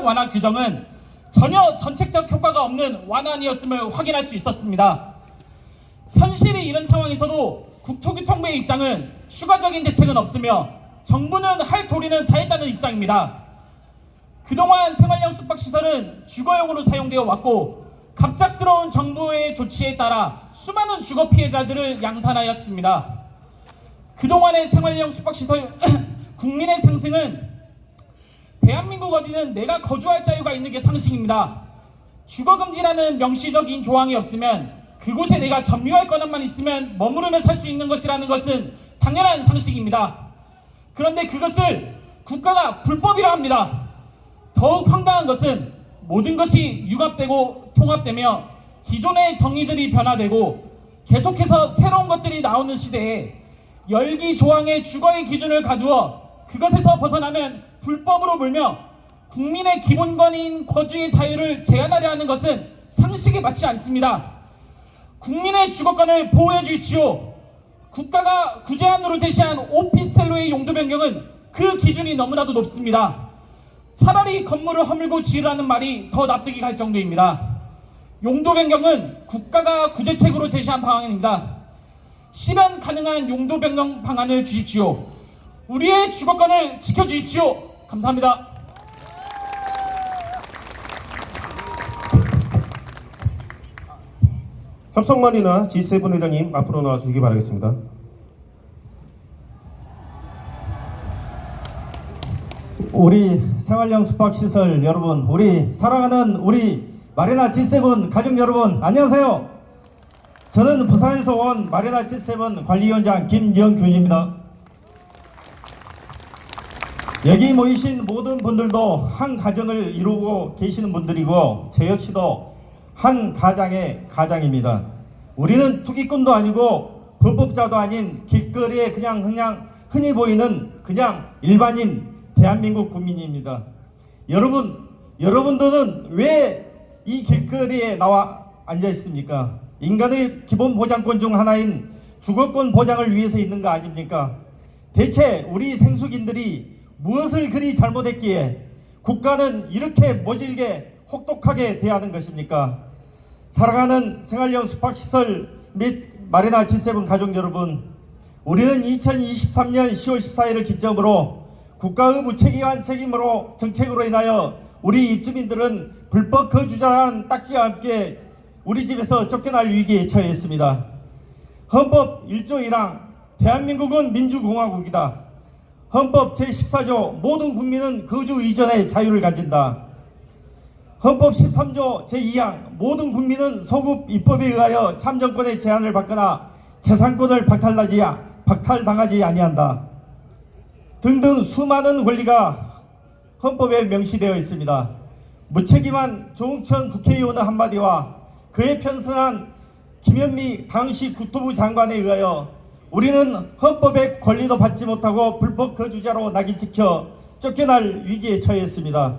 현장 완화 규정은 전혀 정책적 효과가 없는 완화안이었음을 확인할 수 있었습니다. 현실이 이런 상황에서도 국토교통부의 입장은 추가적인 대책은 없으며 정부는 할 도리는 다 했다는 입장입니다. 그동안 생활형 숙박시설은 주거용으로 사용되어 왔고 갑작스러운 정부의 조치에 따라 수많은 주거 피해자들을 양산하였습니다. 그동안의 생활형 숙박시설 국민의 상승은 대한민국 어디는 내가 거주할 자유가 있는 게 상식입니다. 주거금지라는 명시적인 조항이 없으면 그곳에 내가 점유할 권한만 있으면 머무르며 살 수 있는 것이라는 것은 당연한 상식입니다. 그런데 그것을 국가가 불법이라 합니다. 더욱 황당한 것은 모든 것이 융합되고 통합되며 기존의 정의들이 변화되고 계속해서 새로운 것들이 나오는 시대에 열기 조항의 주거의 기준을 가두어 그것에서 벗어나면 불법으로 몰며 국민의 기본권인 거주의 자유를 제한하려 하는 것은 상식에 맞지 않습니다. 국민의 주거권을 보호해 주십시오. 국가가 구제안으로 제시한 오피스텔로의 용도 변경은 그 기준이 너무나도 높습니다. 차라리 건물을 허물고 지으라는 말이 더 납득이 갈 정도입니다. 용도 변경은 국가가 구제책으로 제시한 방안입니다. 실현 가능한 용도 변경 방안을 주십시오. 우리의 주거권을 지켜주십시오. 감사합니다. 협성만이나 G7 회장님 앞으로 나와주시기 바라겠습니다. 우리 생활형 숙박시설 여러분, 우리 사랑하는 우리 마리나 G7 가족 여러분, 안녕하세요. 저는 부산에서 온 마리나 G7 관리위원장 김영균입니다. 여기 모이신 모든 분들도 한 가정을 이루고 계시는 분들이고 저 역시도 한 가장의 가장입니다. 우리는 투기꾼도 아니고 불법자도 아닌 길거리에 그냥 흔히 보이는 그냥 일반인 대한민국 국민입니다. 여러분들은 왜 이 길거리에 나와 앉아 있습니까? 인간의 기본 보장권 중 하나인 주거권 보장을 위해서 있는 거 아닙니까? 대체 우리 생숙인들이 무엇을 그리 잘못했기에 국가는 이렇게 모질게 혹독하게 대하는 것입니까? 사랑하는 생활형 숙박시설 및 마리나 G7 가족 여러분, 우리는 2023년 10월 14일을 기점으로 국가의 무책임한 책임으로 정책으로 인하여 우리 입주민들은 불법 거주자라는 딱지와 함께 우리 집에서 쫓겨날 위기에 처했습니다. 헌법 1조 1항 대한민국은 민주공화국이다. 헌법 제14조 모든 국민은 거주 이전의 자유를 가진다. 헌법 13조 제2항 모든 국민은 소급 입법에 의하여 참정권의 제한을 받거나 재산권을 박탈당하지 아니한다. 등등 수많은 권리가 헌법에 명시되어 있습니다. 무책임한 조응천 국회의원의 한마디와 그에 편승한 김현미 당시 국토부 장관에 의하여 우리는 헌법의 권리도 받지 못하고 불법 거주자로 낙인 찍혀 쫓겨날 위기에 처했습니다.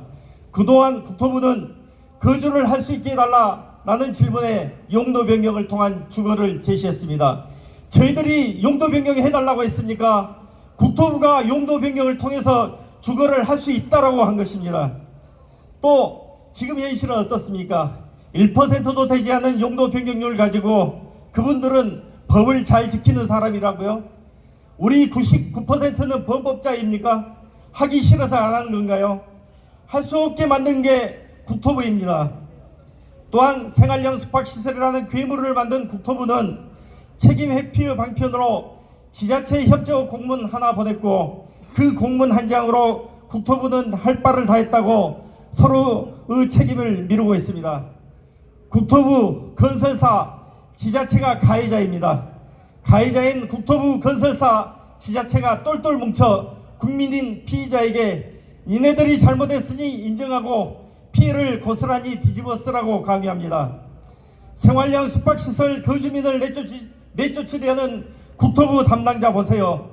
그동안 국토부는 거주를 할 수 있게 해달라는 질문에 용도 변경을 통한 주거를 제시했습니다. 저희들이 용도 변경 해달라고 했습니까? 국토부가 용도 변경을 통해서 주거를 할 수 있다라고 한 것입니다. 또 지금 현실은 어떻습니까? 1%도 되지 않은 용도 변경률을 가지고 그분들은 법을 잘 지키는 사람이라고요? 우리 99%는 범법자입니까? 하기 싫어서 안 하는 건가요? 할 수 없게 만든 게 국토부입니다. 또한 생활형 숙박시설이라는 괴물을 만든 국토부는 책임 회피의 방편으로 지자체 협조 공문 하나 보냈고 그 공문 한 장으로 국토부는 할 바를 다 했다고 서로의 책임을 미루고 있습니다. 국토부, 건설사, 지자체가 가해자입니다. 가해자인 국토부, 건설사, 지자체가 똘똘 뭉쳐 국민인 피의자에게 니네들이 잘못했으니 인정하고 피해를 고스란히 뒤집어 쓰라고 강요합니다. 생활형 숙박시설 거주민을 내쫓으려는 국토부 담당자 보세요.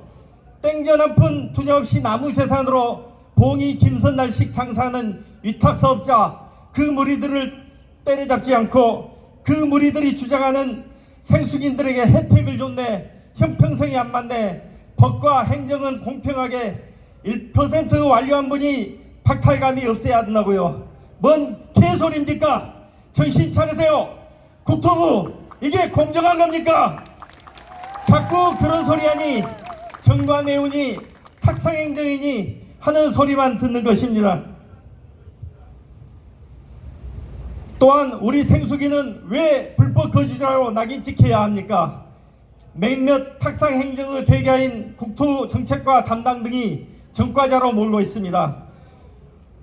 땡전 한 푼 투자 없이 나무 재산으로 봉이 김선날식 장사하는 위탁사업자 그 무리들을 때려잡지 않고 그 무리들이 주장하는 생숙인들에게 혜택을 줬네, 형평성이 안 맞네, 법과 행정은 공평하게 1% 완료한 분이 박탈감이 없어야 한다고요. 뭔 개소리입니까? 정신 차리세요. 국토부, 이게 공정한 겁니까? 자꾸 그런 소리 하니 정관예우니 탁상행정이니 하는 소리만 듣는 것입니다. 또한 우리 생수기는 왜 불법 거주자로 낙인 찍혀야 합니까? 몇몇 탁상행정의 대가인 국토정책과 담당 등이 전과자로 몰고 있습니다.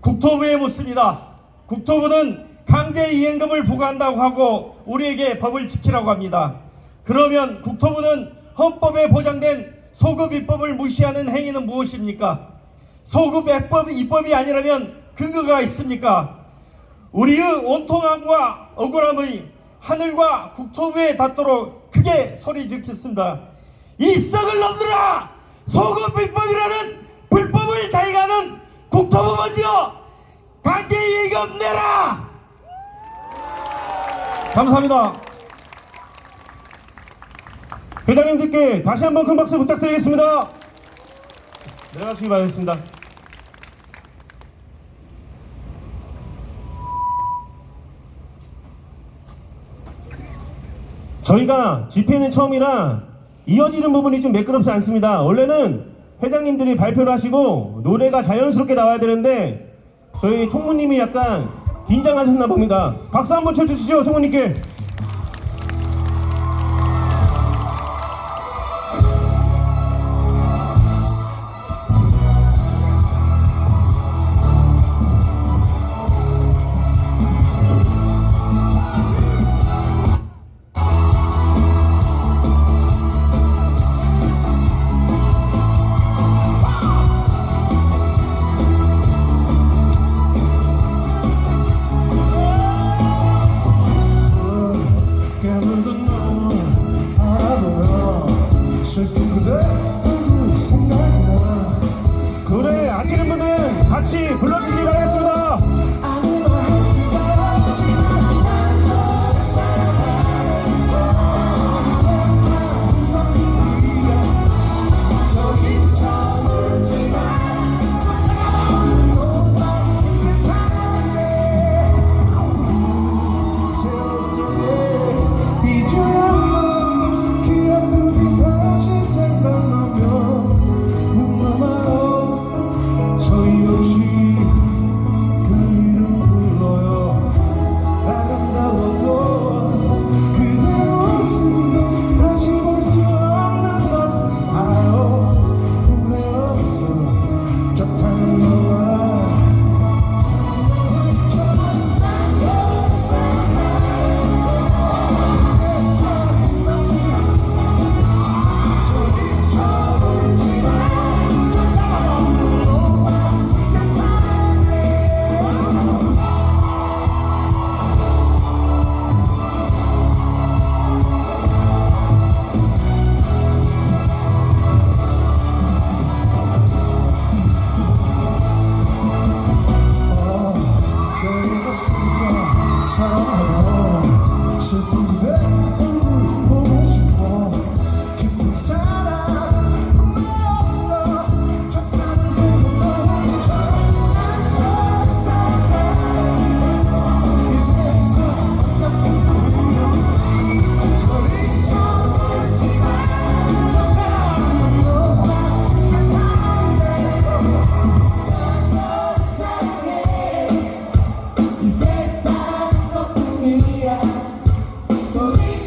국토부에 묻습니다. 국토부는 강제이행금을 부과한다고 하고 우리에게 법을 지키라고 합니다. 그러면 국토부는 헌법에 보장된 소급 입법을 무시하는 행위는 무엇입니까? 소급 입법이 아니라면 근거가 있습니까? 우리의 온통함과 억울함의 하늘과 국토부에 닿도록 크게 소리 질렀습니다. 이 썩을 놈들아! 소급 입법이라는 불법을 자행하는 국토부 먼저 강제이행금 내라! 감사합니다. 회장님들께 다시 한번 큰 박수 부탁드리겠습니다. 내려가시기 바라겠습니다. 저희가 집회는 처음이라 이어지는 부분이 좀 매끄럽지 않습니다. 원래는 회장님들이 발표를 하시고 노래가 자연스럽게 나와야 되는데 저희 총무님이 약간 긴장하셨나 봅니다. 박수 한번 쳐주시죠, 총무님께. 노래 아시는 분은 같이 불러주시기 바라겠습니다. 사랑하러 슬픈 그대 얼굴 보고 싶어 기쁜 사랑 후회 없어 착한 그대 저런 사랑 이 세상 나쁜 소리쳐 울지마 정말 너와 같았는데 널 사랑해 이 세상 소리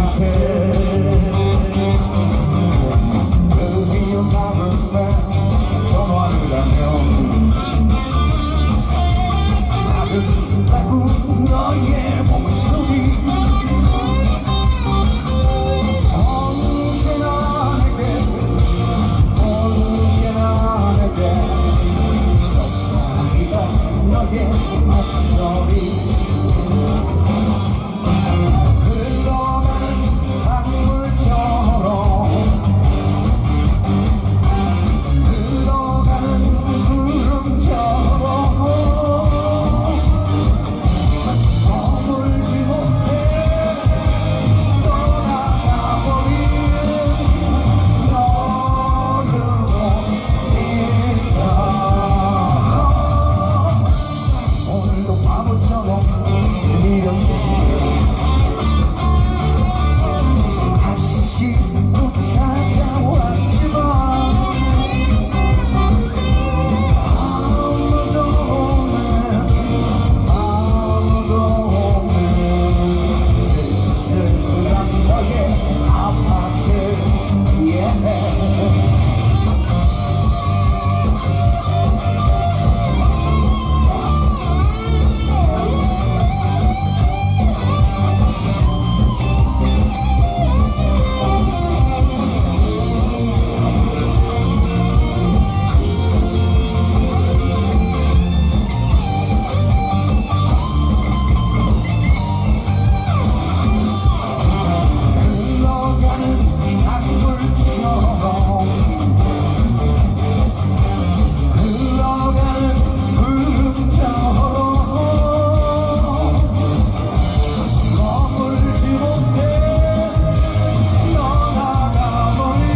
앞에 그리운 마음에 전화를 하면 아름다운 너의 목소리 언제나 내게 속삭이던 너의 목소리 흘러가는 강물처럼 흘러가는 구름처럼 머물지 못해 떠나가버린 너를 잊어 오늘도 바보처럼 미련해 다시 또 찾아왔지만 아무도 없는 쓸쓸한 너의 아파트 흘러가는 강물처럼 흘러가는 구름처럼 머물지 못해 떠나가버린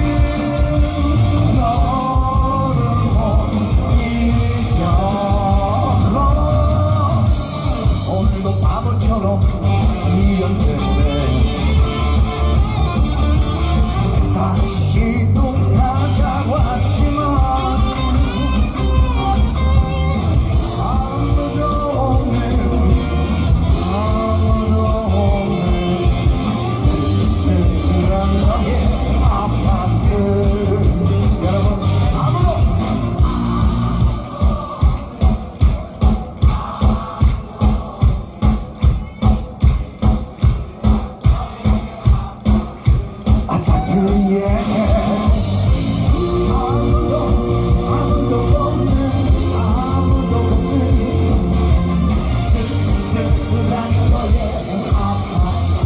너를 못 잊어 오늘도 바보처럼 미련됐네 다시 또 찾아왔지만 아무도 없는 쓸쓸한 너의 아파트 여러분 아무도 아파트에 아무도 없는 쓸쓸한 너의 아파트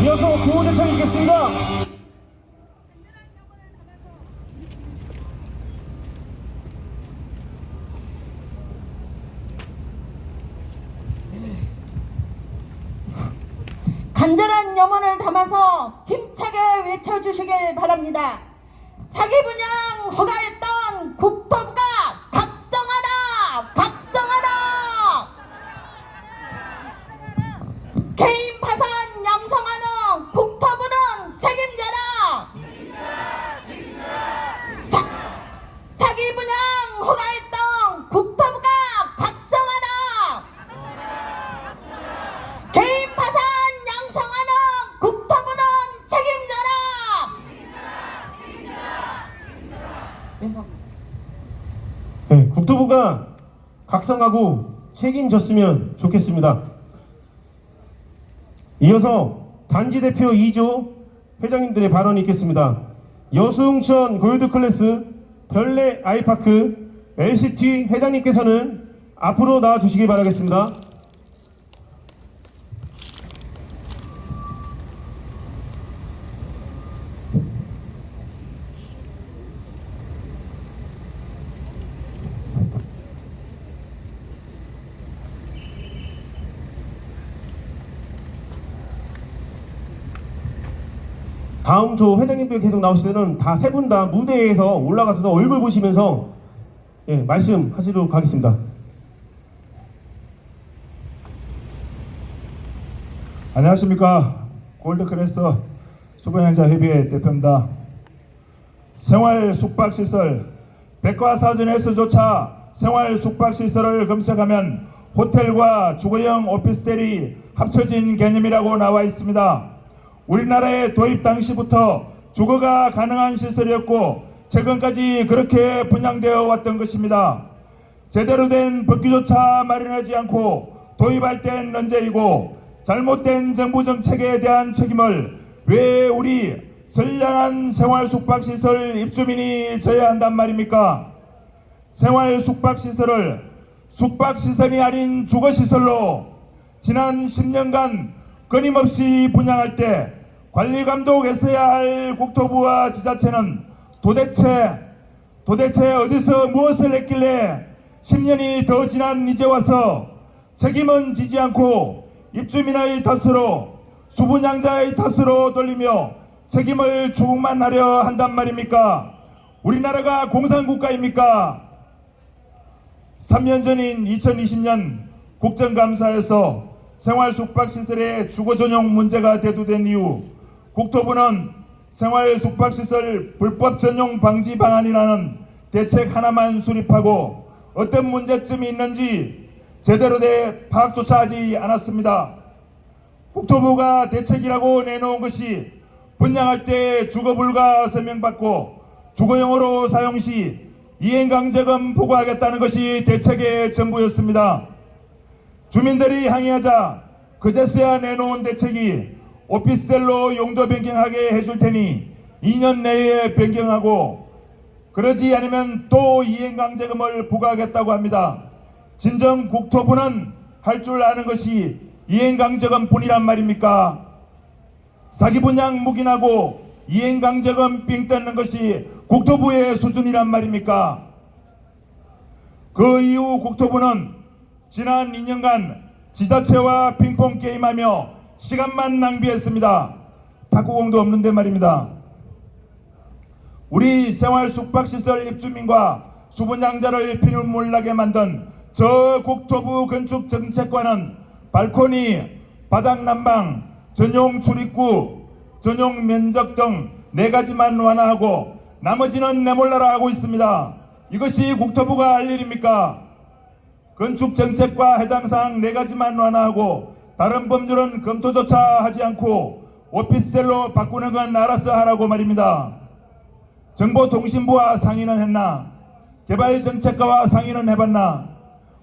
이어서 구호대창 있겠습니다. 간절한 염원을 담아서 힘차게 외쳐주시길 바랍니다. 사기분양 허가했던 국토부가 각성하라! 각성하라! 개인 파산 양성하는 국토부는 책임져라! 사기분양 허가했던 국토부가 각성하라! 개인 파산 양성하는 국토부는 책임져라! 네, 국토부가 각성하고 책임졌으면 좋겠습니다. 이어서 단지 대표 2조 회장님들의 발언이 있겠습니다. 여수흥천 골드클래스 별내 아이파크 LCT 회장님께서는 앞으로 나와주시기 바라겠습니다. 다음 조 회장님들 계속 나오실 때는 다 세 분 다 무대에서 올라가서 얼굴 보시면서 말씀하시도록 하겠습니다. 안녕하십니까. 골드클래스 수변행사협의회 대표입니다. 생활 숙박시설 백과사전에서조차 생활 숙박시설을 검색하면 호텔과 주거용 오피스텔이 합쳐진 개념이라고 나와 있습니다. 우리나라의 도입 당시부터 주거가 가능한 시설이었고 최근까지 그렇게 분양되어 왔던 것입니다. 제대로 된 법규조차 마련하지 않고 도입할 땐 언제이고 잘못된 정부 정책에 대한 책임을 왜 우리 선량한 생활 숙박시설 입주민이 져야 한단 말입니까? 생활 숙박시설을 숙박시설이 아닌 주거시설로 지난 10년간 끊임없이 분양할 때 관리감독했어야 할 국토부와 지자체는 도대체 어디서 무엇을 했길래 10년이 더 지난 이제 와서 책임은 지지 않고 입주민의 탓으로 수분양자의 탓으로 돌리며 책임을 추궁만 하려 한단 말입니까? 우리나라가 공산국가입니까? 3년 전인 2020년 국정감사에서 생활 숙박시설의 주거 전용 문제가 대두된 이후 국토부는 생활 숙박시설 불법 전용 방지 방안이라는 대책 하나만 수립하고 어떤 문제점이 있는지 제대로 된 파악조차 하지 않았습니다. 국토부가 대책이라고 내놓은 것이 분양할 때 주거불가 서명받고 주거용으로 사용 시 이행강제금 부과하겠다는 것이 대책의 전부였습니다. 주민들이 항의하자 그제서야 내놓은 대책이 오피스텔로 용도 변경하게 해줄 테니 2년 내에 변경하고 그러지 않으면 또 이행강제금을 부과하겠다고 합니다. 진정 국토부는 할 줄 아는 것이 이행강제금 뿐이란 말입니까? 사기분양 묵인하고 이행강제금 삥 뜯는 것이 국토부의 수준이란 말입니까? 그 이후 국토부는 지난 2년간 지자체와 핑퐁 게임하며 시간만 낭비했습니다. 탁구공도 없는데 말입니다. 우리 생활 숙박시설 입주민과 수분양자를 피눈물 나게 만든 저 국토부 건축 정책과는 발코니, 바닥 난방, 전용 출입구, 전용 면적 등 4가지만 완화하고 나머지는 내몰라라 하고 있습니다. 이것이 국토부가 할 일입니까? 건축 정책과 해당 사항 4가지만 완화하고 다른 법률은 검토조차 하지 않고 오피스텔로 바꾸는 건 알아서 하라고 말입니다. 정보통신부와 상의는 했나? 개발정책과와 상의는 해봤나?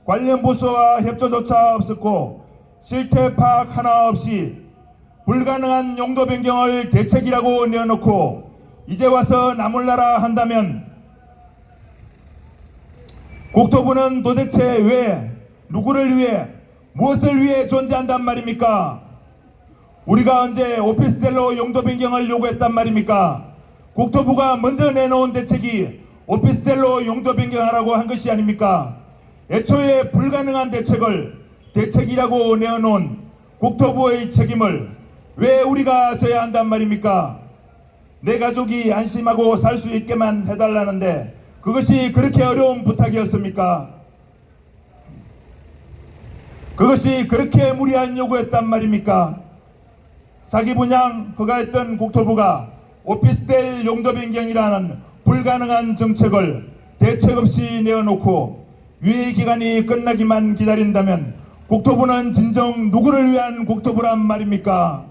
관련 부서와 협조조차 없었고 실태 파악 하나 없이 불가능한 용도 변경을 대책이라고 내어놓고 이제 와서 나몰라라 한다면 국토부는 도대체 왜, 누구를 위해, 무엇을 위해 존재한단 말입니까? 우리가 언제 오피스텔로 용도 변경을 요구했단 말입니까? 국토부가 먼저 내놓은 대책이 오피스텔로 용도 변경하라고 한 것이 아닙니까? 애초에 불가능한 대책을 대책이라고 내어놓은 국토부의 책임을 왜 우리가 져야 한단 말입니까? 내 가족이 안심하고 살 수 있게만 해달라는데 그것이 그렇게 어려운 부탁이었습니까? 그것이 그렇게 무리한 요구였단 말입니까? 사기 분양 허가했던 국토부가 오피스텔 용도 변경이라는 불가능한 정책을 대책 없이 내어놓고 유예 기간이 끝나기만 기다린다면 국토부는 진정 누구를 위한 국토부란 말입니까?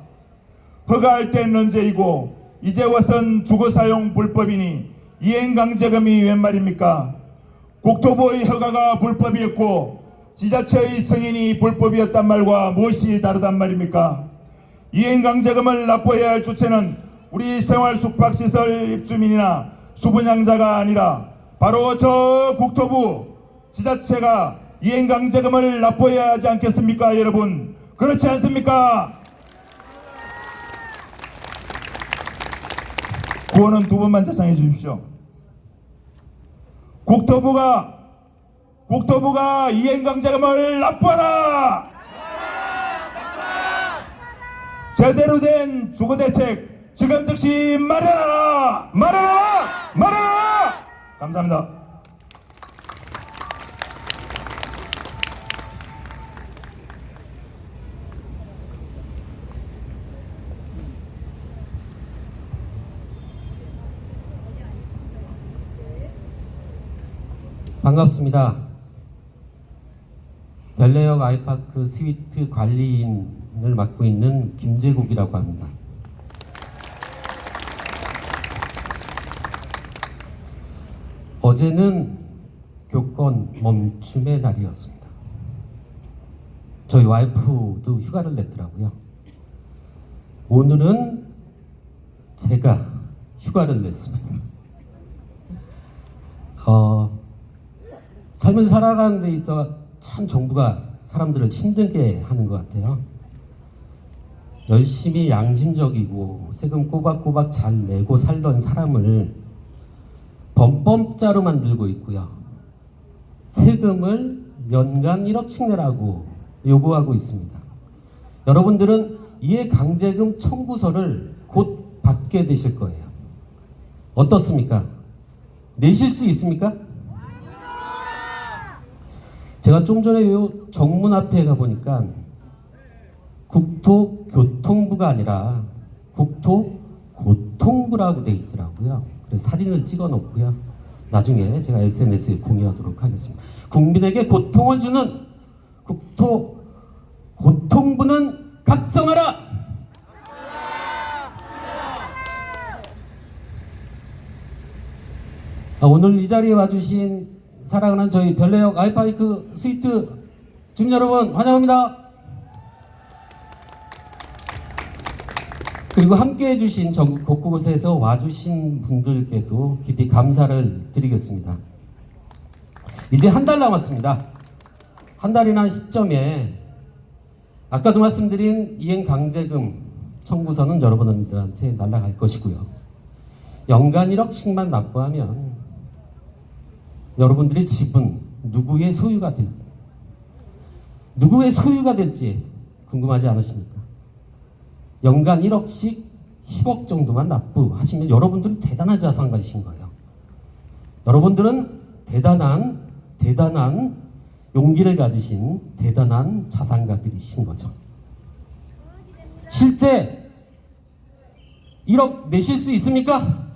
허가할 땐 언제이고 이제 와선 주거사용 불법이니 이행강제금이 웬 말입니까? 국토부의 허가가 불법이었고 지자체의 승인이 불법이었단 말과 무엇이 다르단 말입니까? 이행강제금을 납부해야 할 주체는 우리 생활 숙박시설 입주민이나 수분양자가 아니라 바로 저 국토부 지자체가 이행강제금을 납부해야 하지 않겠습니까 여러분? 그렇지 않습니까? 구호는 2번만 자상해 주십시오. 국토부가 이행강제금을 납부하라! 제대로 된 주거대책 지금 즉시 마련하라! 감사합니다. 반갑습니다. 별내역 아이파크 스위트 관리인을 맡고 있는 김재국이라고 합니다. 어제는 교권 멈춤의 날이었습니다. 저희 와이프도 휴가를 냈더라고요. 오늘은 제가 휴가를 냈습니다. 삶을 살아가는 데 있어 참 정부가 사람들을 힘들게 하는 것 같아요. 열심히 양심적이고 세금 꼬박꼬박 잘 내고 살던 사람을 범법자로 만들고 있고요. 세금을 연간 1억씩 내라고 요구하고 있습니다. 여러분들은 이해 강제금 청구서를 곧 받게 되실 거예요. 어떻습니까? 내실 수 있습니까? 제가 좀 전에 요 정문 앞에 가보니까 국토교통부가 아니라 국토고통부라고 돼 있더라고요. 그래서 사진을 찍어 놓고요. 나중에 제가 SNS에 공유하도록 하겠습니다. 국민에게 고통을 주는 국토고통부는 각성하라! 오늘 이 자리에 와주신 사랑하는 저희 별내역 아이파크 스위트 주민 여러분 환영합니다. 그리고 함께 해주신 전국 곳곳에서 와주신 분들께도 깊이 감사를 드리겠습니다. 이제 한 달 남았습니다. 한 달이나 시점에 아까도 말씀드린 이행강제금 청구서는 여러분들한테 날아갈 것이고요. 연간 1억씩만 납부하면 여러분들의 집은 누구의 소유가 될지 궁금하지 않으십니까? 연간 1억씩 10억 정도만 납부하시면 여러분들은 대단한 자산가이신 거예요. 여러분들은 대단한 용기를 가지신 대단한 자산가들이신 거죠. 실제 1억 내실 수 있습니까?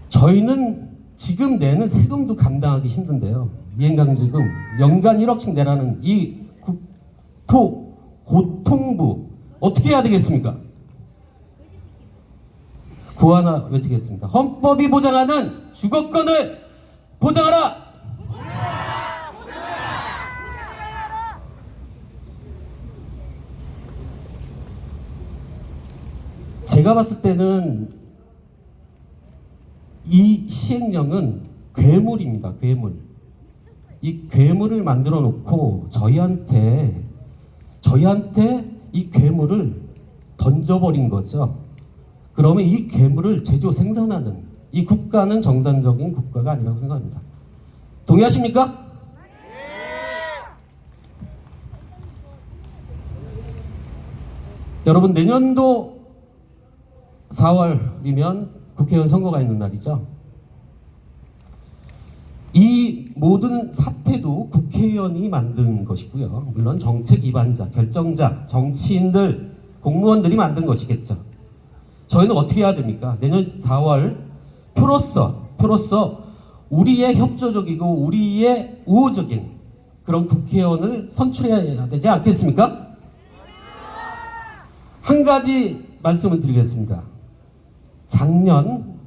저희는 지금 내는 세금도 감당하기 힘든데요. 이행강제금 연간 1억씩 내라는 이 국토고통부 어떻게 해야 되겠습니까? 구호 하나 외치겠습니다. 헌법이 보장하는 주거권을 보장하라! 제가 봤을 때는 이 시행령은 괴물입니다. 괴물. 이 괴물을 만들어 놓고 저희한테 이 괴물을 던져버린 거죠. 그러면 이 괴물을 제조 생산하는 이 국가는 정상적인 국가가 아니라고 생각합니다. 동의하십니까? 여러분 내년도 4월이면 국회의원 선거가 있는 날이죠. 이 모든 사태도 국회의원이 만든 것이고요. 물론 정책 위반자, 결정자, 정치인들, 공무원들이 만든 것이겠죠. 저희는 어떻게 해야 됩니까? 내년 4월 표로서 우리의 협조적이고 우리의 우호적인 그런 국회의원을 선출해야 되지 않겠습니까? 한 가지 말씀을 드리겠습니다. 작년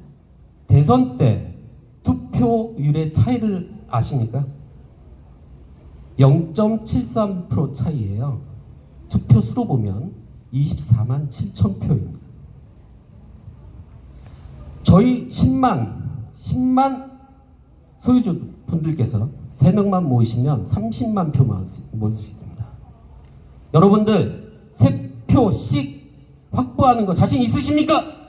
대선 때 투표율의 차이를 아십니까? 0.73% 차이예요. 투표수로 보면 24만 7천 표입니다. 저희 10만 소유주 분들께서 3명만 모이시면 30만 표 모을 수 있습니다. 여러분들 3표씩 확보하는 거 자신 있으십니까?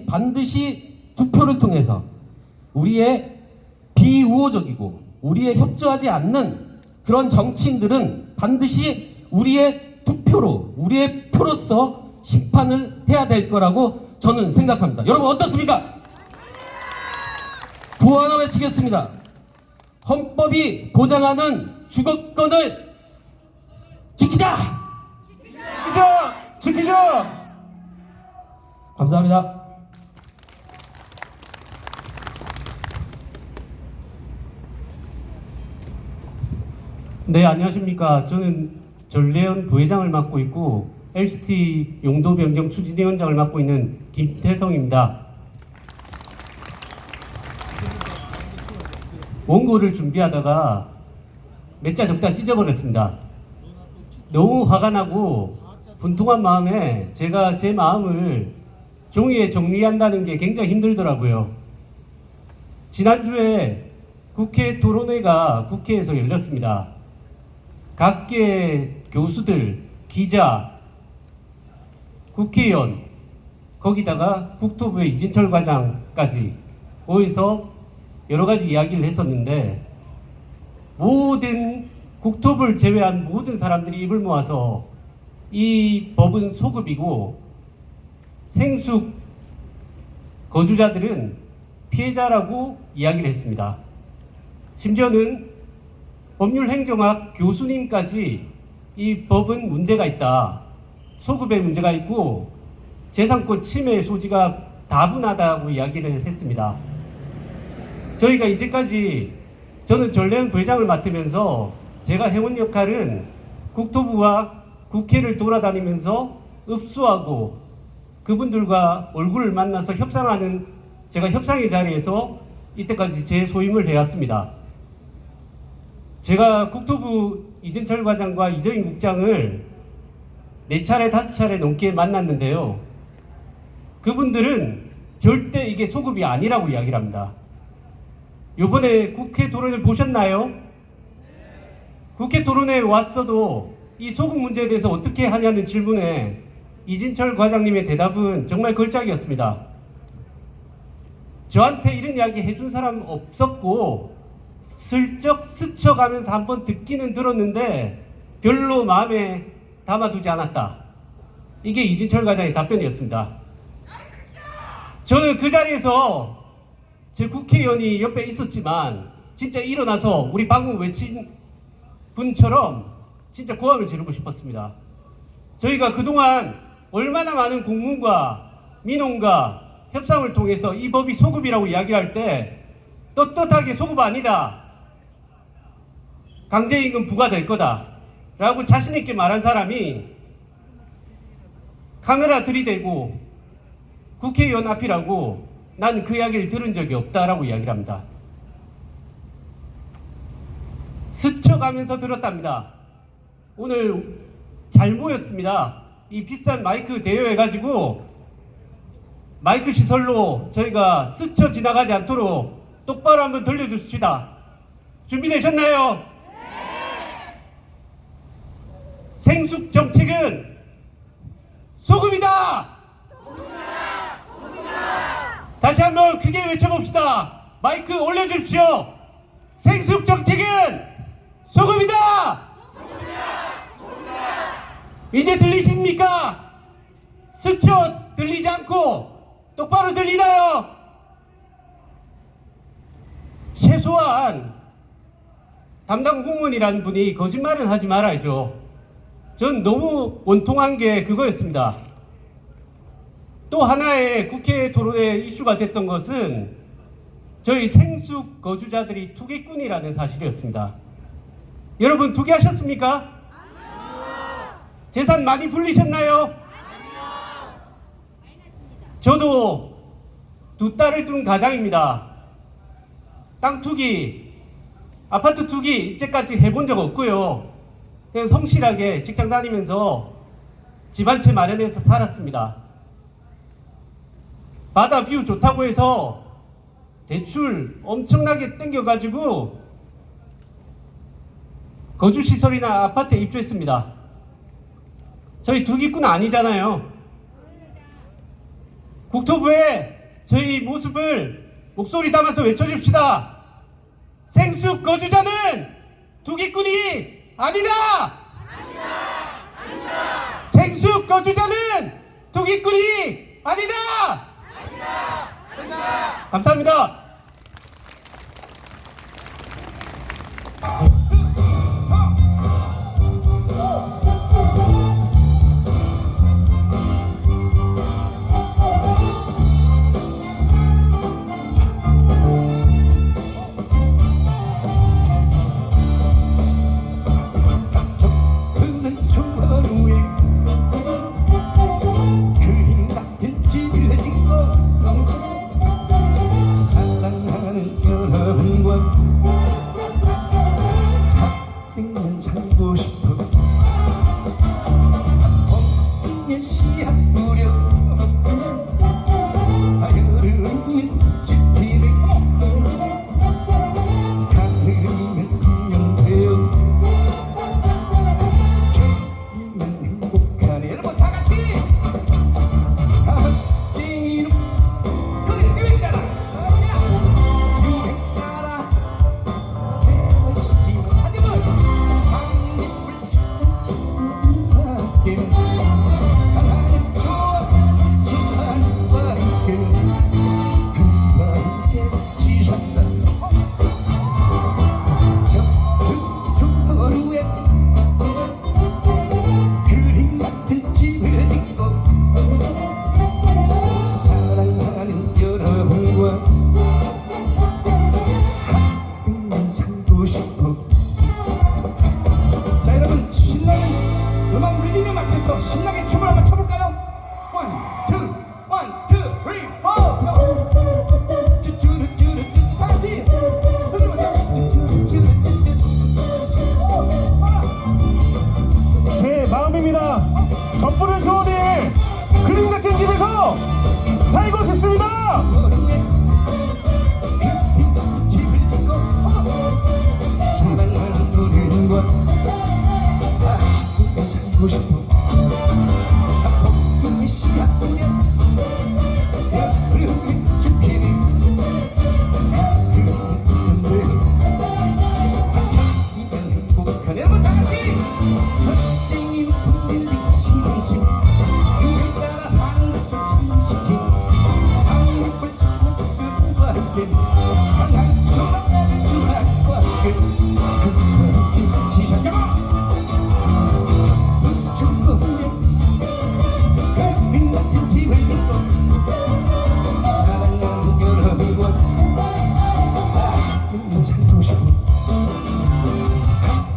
반드시 투표를 통해서 우리의 비우호적이고 우리의 협조하지 않는 그런 정치인들은 반드시 우리의 투표로 우리의 표로서 심판을 해야 될 거라고 저는 생각합니다. 여러분 어떻습니까? 구호 하나 외치겠습니다. 헌법이 보장하는 주거권을 지키자! 감사합니다. 네, 안녕하십니까. 저는 전래연 부회장을 맡고 있고 LCT 용도 변경 추진위원장을 맡고 있는 김태성입니다. 원고를 준비하다가 몇 자 적다 찢어버렸습니다. 너무 화가 나고 분통한 마음에 제가 제 마음을 종이에 정리한다는 게 굉장히 힘들더라고요. 지난주에 국회 토론회가 국회에서 열렸습니다. 각계 교수들, 기자, 국회의원, 거기다가 국토부의 이진철 과장까지 모여서 여러 가지 이야기를 했었는데 모든 국토부를 제외한 모든 사람들이 입을 모아서 이 법은 소급이고 생숙 거주자들은 피해자라고 이야기를 했습니다. 심지어는 법률행정학 교수님까지 이 법은 문제가 있다. 소급에 문제가 있고 재산권 침해 소지가 다분하다고 이야기를 했습니다. 저희가 이제까지 저는 전래연 부회장을 맡으면서 제가 해온 역할은 국토부와 국회를 돌아다니면서 읍수하고 그분들과 얼굴을 만나서 협상하는 제가 협상의 자리에서 이때까지 제 소임을 해왔습니다. 제가 국토부 이진철 과장과 이정인 국장을 4차례 5차례 넘게 만났는데요. 그분들은 절대 이게 소급이 아니라고 이야기를 합니다. 이번에 국회 토론을 보셨나요? 국회 토론에 왔어도 이 소급 문제에 대해서 어떻게 하냐는 질문에 이진철 과장님의 대답은 정말 걸작이었습니다. 저한테 이런 이야기 해준 사람 없었고 슬쩍 스쳐가면서 한번 듣기는 들었는데 별로 마음에 담아두지 않았다. 이게 이진철 과장의 답변이었습니다. 저는 그 자리에서 제 국회의원이 옆에 있었지만 진짜 일어나서 우리 방금 외친 분처럼 진짜 고함을 지르고 싶었습니다. 저희가 그동안 얼마나 많은 공문과 민원과 협상을 통해서 이 법이 소급이라고 이야기할 때 떳떳하게 소급 아니다. 강제임금 부과될 거다. 라고 자신있게 말한 사람이 카메라 들이대고 국회의원 앞이라고 난 그 이야기를 들은 적이 없다라고 이야기를 합니다. 스쳐가면서 들었답니다. 오늘 잘 모였습니다. 이 비싼 마이크 대여해가지고 마이크 시설로 저희가 스쳐 지나가지 않도록 똑바로 한번 들려주십시다. 준비되셨나요? 네! 생숙 정책은 소급이다! 다시 한번 크게 외쳐봅시다. 마이크 올려주십시오. 생숙 정책은 소급이다! 이제 들리십니까? 스쳐 들리지 않고 똑바로 들리나요? 최소한 담당 공무원이라는 분이 거짓말은 하지 말아야죠. 전 너무 원통한 게 그거였습니다. 또 하나의 국회 토론회 이슈가 됐던 것은 저희 생숙 거주자들이 투기꾼이라는 사실이었습니다. 여러분 투기하셨습니까? 아니요. 재산 많이 불리셨나요? 아니요. 저도 2딸을 둔 가장입니다. 땅 투기, 아파트 투기 이제까지 해본 적 없고요. 그냥 성실하게 직장 다니면서 집 한 채 마련해서 살았습니다. 바다 뷰 좋다고 해서 대출 엄청나게 땡겨가지고 거주시설이나 아파트에 입주했습니다. 저희 투기꾼 아니잖아요. 국토부에 저희 모습을 목소리 담아서 외쳐줍시다. 생숙 거주자는 투기꾼이 아니다! 아니다! 생숙 거주자는 투기꾼이 아니다! 감사합니다. 여러분과 백년 살고 싶어 봄에 씨앗 뿌려 여름이면 지피는 가을이면 인형되어 개면 행복하네. 여러분 다 같이 찡이로 그래 유행가라 유행 따라 제멋이지 하지만 방립을 찾게 하나님 좋아 기만과 함께 지셨다 저루에 그림 같은 집을 짓고 사랑하는 여러분과 백년 살고 싶어. 자 여러분 신나는 음악 리듬에 맞춰서 신나게 춤을 한번 춰볼까요? 원, 투, 쓰리, 포. 쭈쭈루쭈루쭈쭈 다 같이 흔들어보세요. 쭈쭈루쭈루쭈쭈. 제 마음입니다. 젖불을 주워니 그림 같은 집에서 살고 싶습니다. 집을 짓고 사랑하는 노래과 살고 싶어. 봄이 씨앗 뿌려 여름이 지피는 그런데 행복한 여러분 다 같이 멋쟁이 풍일리 시리즈 유행 따라 사는 것도 지지지 방울불 촛불과 함께 항상 조망하는 주말과 함께 그렇게 지셔가 축복에 그림 같은 집을 짓고 사랑하는 여러분과 백년 살고 싶어.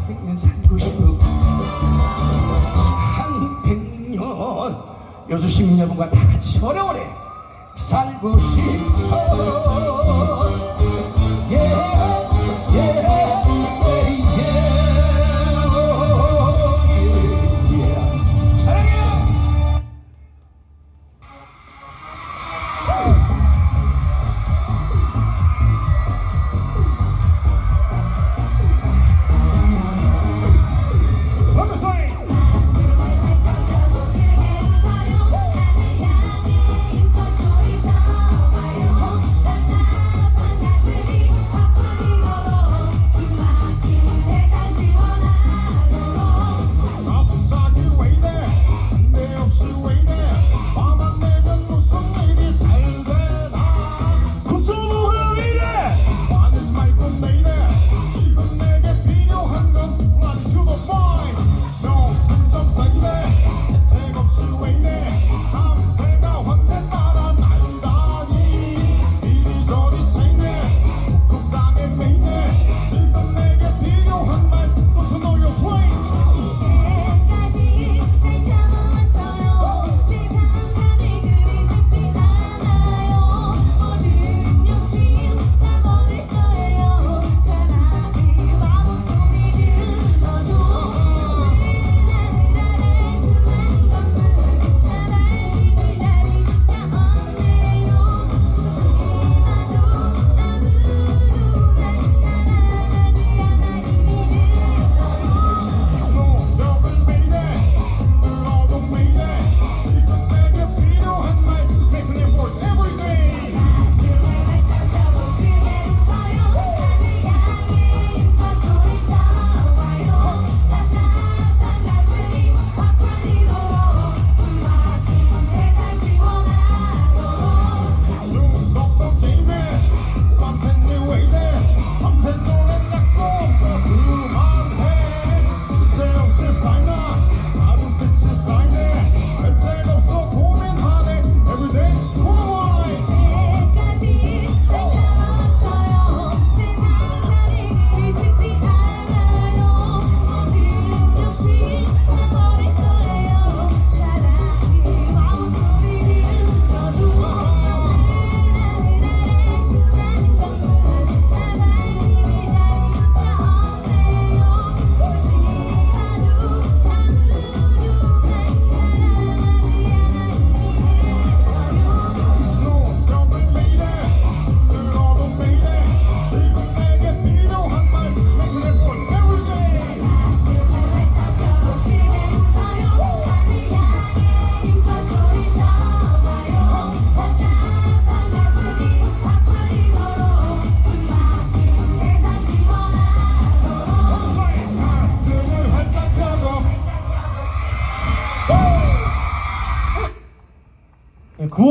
백년 살고 싶어. 한 백년 여수시민 여러분과 다 같이 오래오래 살고 싶어. 사랑해요. 소리 저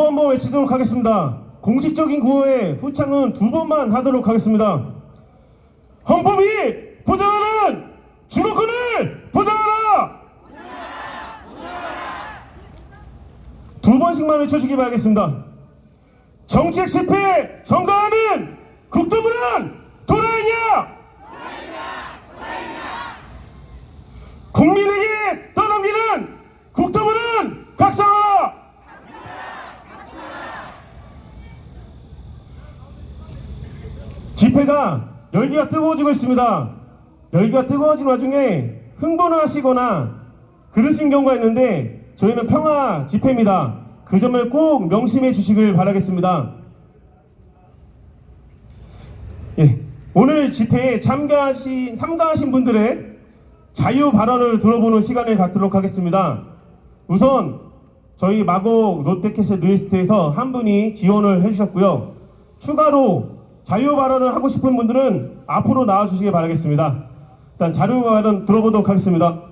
한번 외치도록 하겠습니다. 공식적인 구호의 후창은 2번만 하도록 하겠습니다. 헌법이 보장하는 주거권을 보장하라! 2번씩만 외쳐주기 바라겠습니다. 정책 실패 전가하는 국토부는 도라이냐? 국민에게 떠넘기는 국토부는 각성하라! 집회가 열기가 뜨거워지고 있습니다. 열기가 뜨거워진 와중에 흥분을 하시거나 그러신 경우가 있는데 저희는 평화 집회입니다. 그 점을 꼭 명심해 주시길 바라겠습니다. 예, 오늘 집회에 참가하신 분들의 자유 발언을 들어보는 시간을 갖도록 하겠습니다. 우선 저희 마곡 롯데캐슬 누이스트에서 한 분이 지원을 해주셨고요. 추가로 자유 발언을 하고 싶은 분들은 앞으로 나와주시기 바라겠습니다. 일단 자유 발언 들어보도록 하겠습니다.